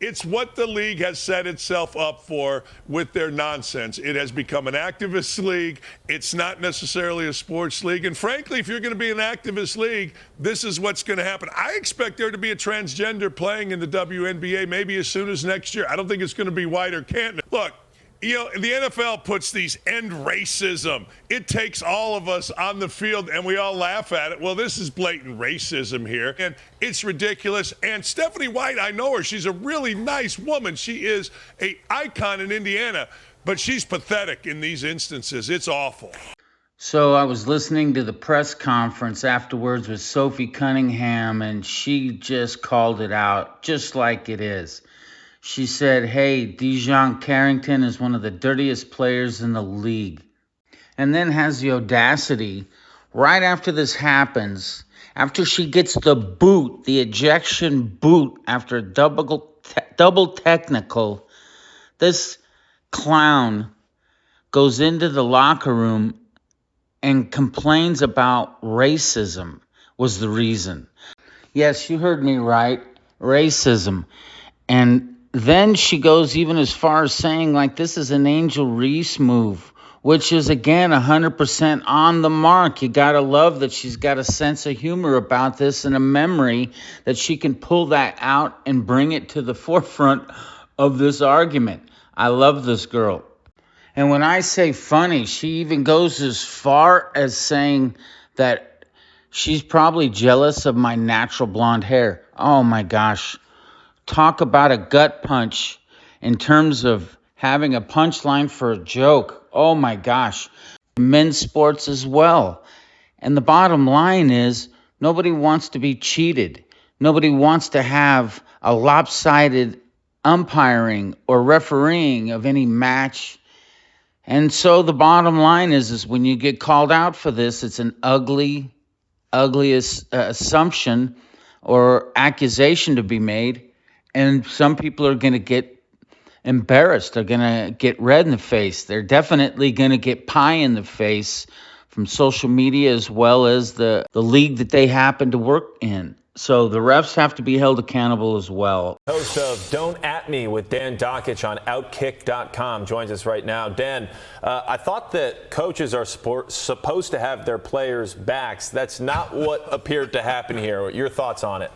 It's what the league has set itself up for with their nonsense. It has become an activist league. It's not necessarily a sports league. And frankly, if you're going to be an activist league, this is what's going to happen. I expect there to be a transgender playing in the WNBA maybe as soon as next year. I don't think it's going to be White or Canton. Look, you know, the NFL puts these end racism. It takes all of us on the field and we all laugh at it. Well, this is blatant racism here and it's ridiculous. And Stephanie White, I know her. She's a really nice woman. She is an icon in Indiana, but she's pathetic in these instances. It's awful. So I was listening to the press conference afterwards with Sophie Cunningham, and she just called it out just like it is. She said, hey, Dijon Carrington is one of the dirtiest players in the league. And then has the audacity, right after this happens, after she gets the boot, the ejection boot after double technical, this clown goes into the locker room and complains about racism was the reason. Yes, you heard me right, racism. And then she goes even as far as saying, like, this is an Angel Reese move, which is, again, 100% on the mark. You got to love that she's got a sense of humor about this and a memory that she can pull that out and bring it to the forefront of this argument. I love this girl. And when I say funny, she even goes as far as saying that she's probably jealous of my natural blonde hair. Oh, my gosh. Talk about a gut punch in terms of having a punchline for a joke. Oh my gosh. Men's sports as well. And the bottom line is nobody wants to be cheated. Nobody wants to have a lopsided umpiring or refereeing of any match. And so the bottom line is when you get called out for this, it's an ugly assumption or accusation to be made. And some people are going to get embarrassed. They're going to get red in the face. They're definitely going to get pie in the face from social media as well as the league that they happen to work in. So the refs have to be held accountable as well. Host of Don't At Me with Dan Dakich on Outkick.com joins us right now. Dan, I thought that coaches are supposed to have their players' backs. That's not what appeared to happen here. Your thoughts on it?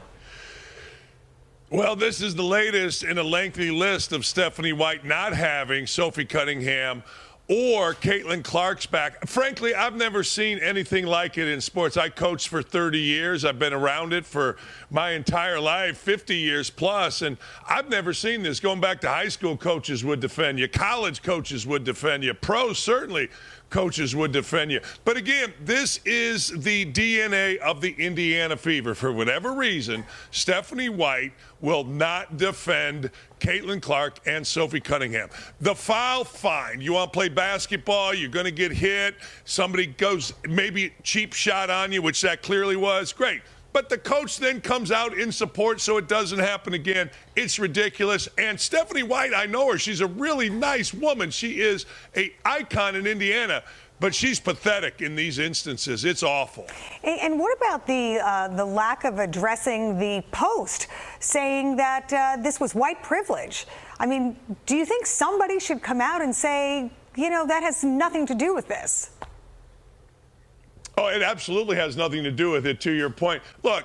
Well, this is the latest in a lengthy list of Stephanie White not having Sophie Cunningham or Caitlin Clark's back. Frankly, I've never seen anything like it in sports. I coached for 30 years. I've been around it for my entire life, 50 years plus, and I've never seen this. Going back to high school, coaches would defend you. College coaches would defend you. Pros, certainly, coaches would defend you. But again, this is the DNA of the Indiana Fever. For whatever reason, Stephanie White will not defend Caitlin Clark and Sophie Cunningham. The foul, fine. You want to play basketball, you're going to get hit. Somebody goes maybe cheap shot on you, which that clearly was. Great. But the coach then comes out in support so it doesn't happen again. It's ridiculous. And Stephanie White, I know her. She's a really nice woman. She is an icon in Indiana. But she's pathetic in these instances. It's awful. And what about the lack of addressing the Post, saying that this was white privilege? I mean, do you think somebody should come out and say, you know, that has nothing to do with this? Oh, it absolutely has nothing to do with it, to your point. Look,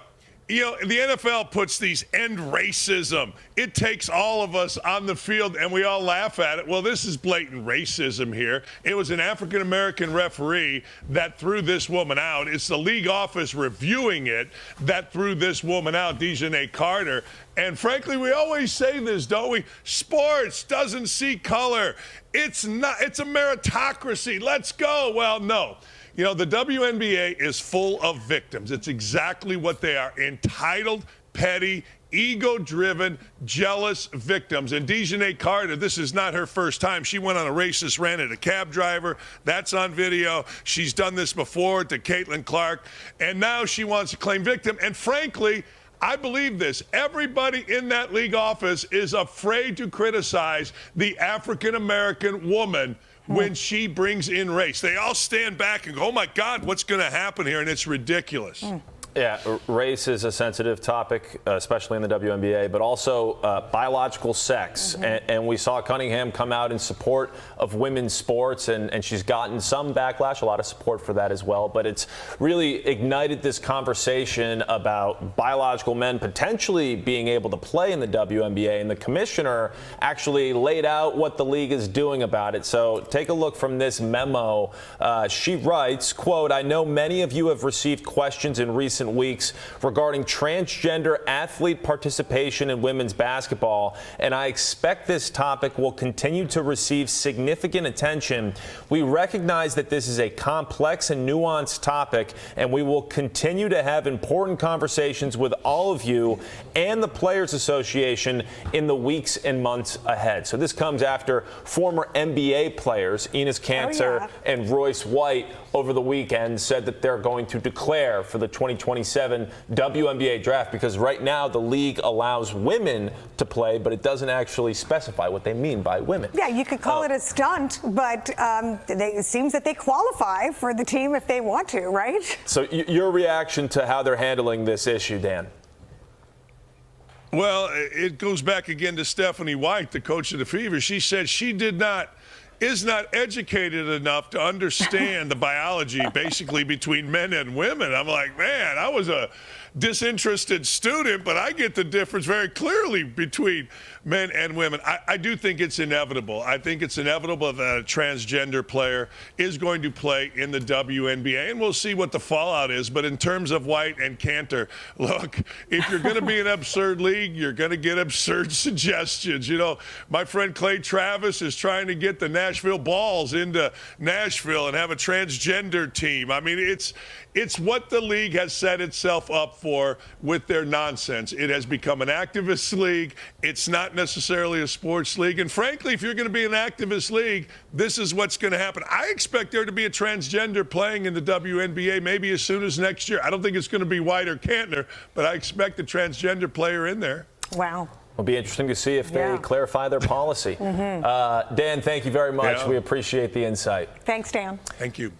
you know, the NFL puts these end racism. It takes all of us on the field and we all laugh at it. Well, this is blatant racism here. It was an African-American referee that threw this woman out. It's the league office reviewing it that threw this woman out, Dijon Carter. And frankly, we always say this, don't we? Sports doesn't see color. It's a meritocracy. Let's go. Well, no. You know, the WNBA is full of victims. It's exactly what they are: entitled, petty, ego-driven, jealous victims. And Dijon Carter, this is not her first time. She went on a racist rant at a cab driver. That's on video. She's done this before to Caitlin Clark. And now she wants to claim victim. And frankly, I believe this. Everybody in that league office is afraid to criticize the African-American woman when she brings in race. They all stand back and go, oh my God, what's going to happen here? And it's ridiculous. Yeah, race is a sensitive topic, especially in the WNBA, but also biological sex. And we saw Cunningham come out in support of women's sports, and she's gotten some backlash, a lot of support for that as well. But it's really ignited this conversation about biological men potentially being able to play in the WNBA, and the commissioner actually laid out what the league is doing about it. So take a look from this memo. She writes, quote, "I know many of you have received questions in recent weeks regarding transgender athlete participation in women's basketball, and I expect this topic will continue to receive significant attention. We recognize that this is a complex and nuanced topic, and we will continue to have important conversations with all of you and the Players Association in the weeks and months ahead." So this comes after former NBA players Enes Kanter and Royce White over the weekend said that they're going to declare for the 2027 WNBA draft, because right now the league allows women to play, but it doesn't actually specify what they mean by women. Yeah, you could call it a stunt, but it seems that they qualify for the team if they want to, right? So your reaction to how they're handling this issue, Dan? Well, it goes back again to Stephanie White, the coach of the Fever. She said she is not educated enough to understand the biology basically between men and women. I'm like, man, I was a disinterested student, but I get the difference very clearly between men and women. I do think it's inevitable. I think it's inevitable that a transgender player is going to play in the WNBA, and we'll see what the fallout is. But in terms of White and Kanter, look, if you're going to be an absurd league, you're going to get absurd suggestions. You know, my friend Clay Travis is trying to get the Nashville Balls into Nashville and have a transgender team. I mean, it's what the league has set itself up for with their nonsense. It has become an activist league. It's not necessarily a sports league. And frankly, if you're going to be an activist league, this is what's going to happen. I expect there to be a transgender playing in the WNBA maybe as soon as next year. I don't think it's going to be White or Kantner, but I expect a transgender player in there. Wow. It'll be interesting to see if they clarify their policy. Dan, thank you very much. We appreciate the insight. Thanks, Dan. Thank you.